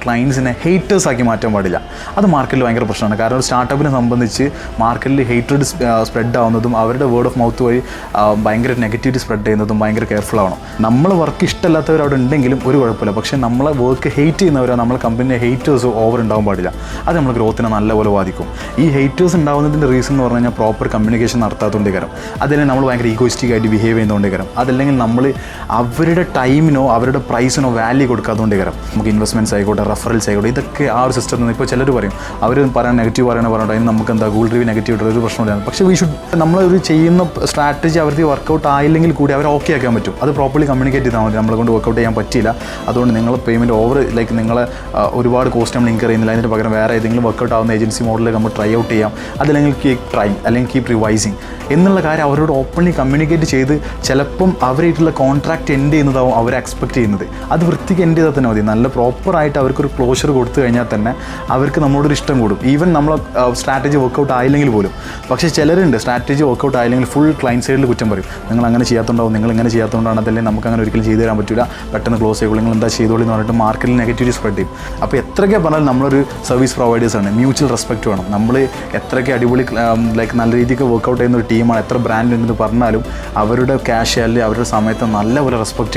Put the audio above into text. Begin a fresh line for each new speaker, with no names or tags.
ക്ലയൻസിനെ haters ആക്കി മാറ്റാൻ പാടില്ല. അത് മാർക്കറ്റിൽ ഭയങ്കര പ്രശ്നമാണ്. കാരണം ഒരു സ്റ്റാർട്ടപ്പിനെ സംബന്ധിച്ച് മാർക്കറ്റിൽ ഹേറ്റഡ് സ്പ്രെഡ് ആവുന്നതും അവരുടെ വേർഡ് ഓഫ് മൗത്ത് വഴി ഭയങ്കര നെഗറ്റിവിറ്റി സ്പ്രെഡ് ചെയ്യുന്നതും ഭയങ്കര കെയർഫുൾ ആവണം. നമ്മൾ വർക്ക് ഇഷ്ടമില്ലാത്തവർ അവിടെ ഉണ്ടെങ്കിലും ഒരു കുഴപ്പമില്ല. പക്ഷേ നമ്മളെ വർക്ക് ഹെയ്റ്റ് ചെയ്യുന്നവരോ നമ്മളെ കമ്പനിയെ ഹേറ്റേഴ്സോ ഓവർ ഉണ്ടാവാൻ പാടില്ല. അത് നമ്മൾ ഗ്രോത്തിനെ നല്ലപോലെ ബാധിക്കും. ഈ ഹേറ്റേഴ്സ് ഉണ്ടാകുന്നതിൻ്റെ റീസൺ എന്ന് പറഞ്ഞു കഴിഞ്ഞാൽ പ്രോപ്പർ കമ്മ്യൂണിക്കേഷൻ നടത്താത്തതുകൊണ്ട് കാരണം, അതല്ലെങ്കിൽ നമ്മൾ ഭയങ്കര ഈഗോയിസ്റ്റിക് ആയിട്ട് ബിഹേവ് ചെയ്യുന്നതുകൊണ്ട് കാരണം, അതല്ലെങ്കിൽ നമ്മൾ അവരുടെ ടൈമിനോ അവരുടെ പ്രൈസിനോ വാല്യൂ കൊടുക്കാത്തതുകൊണ്ട് കാരണം. നമുക്ക് ഇൻവെസ്റ്റ്മെൻറ്റ്സ് ആയിക്കോട്ടെ, റെഫറൽസ് ആയിക്കോട്ടെ, ഇതൊക്കെ ആ ഒരു സിസ്റ്റത്തിൽ നിന്ന് ഇപ്പോൾ ചിലർ പറയും അവർ പറയാൻ നെഗറ്റീവ് പറഞ്ഞിട്ട് അതിന് നമുക്ക് എന്താ ഗൂഗിൾ റിവ്യൂ നെഗറ്റീവ് ഒരു പ്രശ്നമില്ല. പക്ഷേ വി ഷുഡ് നമ്മളൊരു ചെയ്യുന്ന സ്ട്രാറ്റജി അവർക്ക് വർക്കൗട്ട് ആയില്ലെങ്കിൽ കൂടി അവർ ഓക്കെ ആക്കാൻ പറ്റും. അത് പ്രോപ്പർലി കമ്മ്യൂണിക്കേറ്റ് ചെയ്താൽ മതി. നമ്മളെ കൊണ്ട് വർക്കൗട്ട് ചെയ്യാൻ പറ്റില്ല, അതുകൊണ്ട് നിങ്ങൾ പേയ്മെൻറ്റ് ഓവർ നിങ്ങളെ ഒരുപാട് കോസ്റ്റ് നമ്മൾ ഇൻകർ ചെയ്യുന്നില്ല, അതിന് പകരം വേറെ ഏതെങ്കിലും വർക്കൗട്ട് ആവുന്ന ഏജൻസി മോഡലിൽ നമ്മൾ ട്രൈ ഔട്ട് ചെയ്യാം, അതല്ലെങ്കിൽ കീപ് ട്രൈങ് അല്ലെങ്കിൽ കീപ് റിവൈസിങ് എന്നുള്ള കാര്യം അവരോട് ഓപ്പൺലി കമ്മ്യൂണിക്കേറ്റ് ചെയ്ത് ചിലപ്പം അവരായിട്ടുള്ള കോൺട്രാക്റ്റ് എൻഡ് ചെയ്യുന്നതാവും അവർ എക്സ്പെക്ട് ചെയ്യുന്നത്. അത് വൃത്തിക്ക് എൻഡ് ചെയ്താൽ തന്നെ മതി. നല്ല പ്രോപ്പറായിട്ട് അവർക്കൊരു ക്ലോഷർ കൊടുത്തു കഴിഞ്ഞാൽ തന്നെ അവർക്ക് നമ്മളോടൊരു ഇഷ്ടം കൂടും. ഈവൻ നമ്മൾ സ്ട്രാറ്റജി വർക്കൗട്ട് ആയില്ലെങ്കിൽ പോലും. പക്ഷേ ചിലരുണ്ട് സ്ട്രാറ്റജി വർക്കൗട്ട് ആയില്ലെങ്കിൽ ഫുൾ ക്ലയൻറ്റ് സൈഡിൽ കുറ്റം പറയും. നിങ്ങൾ അങ്ങനെ ചെയ്യാത്തതുണ്ടാവും, നിങ്ങൾ ഇങ്ങനെ ചെയ്യാത്തതുകൊണ്ടാണ്, അതല്ലെങ്കിൽ നമുക്ക് അങ്ങനെ ഒരിക്കലും ചെയ്തു തരാൻ പറ്റില്ല, പെട്ടെന്ന് ക്ലോസ് ചെയ്യുള്ളൂ, നിങ്ങൾ എന്താ ചെയ്തോളൂ എന്ന് പറഞ്ഞിട്ട് മാർക്കറ്റിൽ നെഗറ്റിവിറ്റി സ്പ്രെഡ് ചെയ്യും. അപ്പോൾ എത്രയൊക്കെ പറഞ്ഞാൽ നമ്മളൊരു സർവീസ് പ്രൊവൈഡേഴ്സാണ്, മ്യൂച്വൽ റെസ്പെക്റ്റ് വേണം. നമ്മൾ എത്രയൊക്കെ അടിപൊളി നല്ല രീതിക്ക് വർക്കൗട്ട് ചെയ്യുന്ന ഒരു ടീമാണ്, എത്ര ബ്രാൻഡ് ഉണ്ടെന്ന് പറഞ്ഞാലും അവരുടെ ക്യാഷ് അല്ലെങ്കിൽ അവരുടെ സമയത്ത് നല്ലപോലെ റെസ്പെക്റ്റ്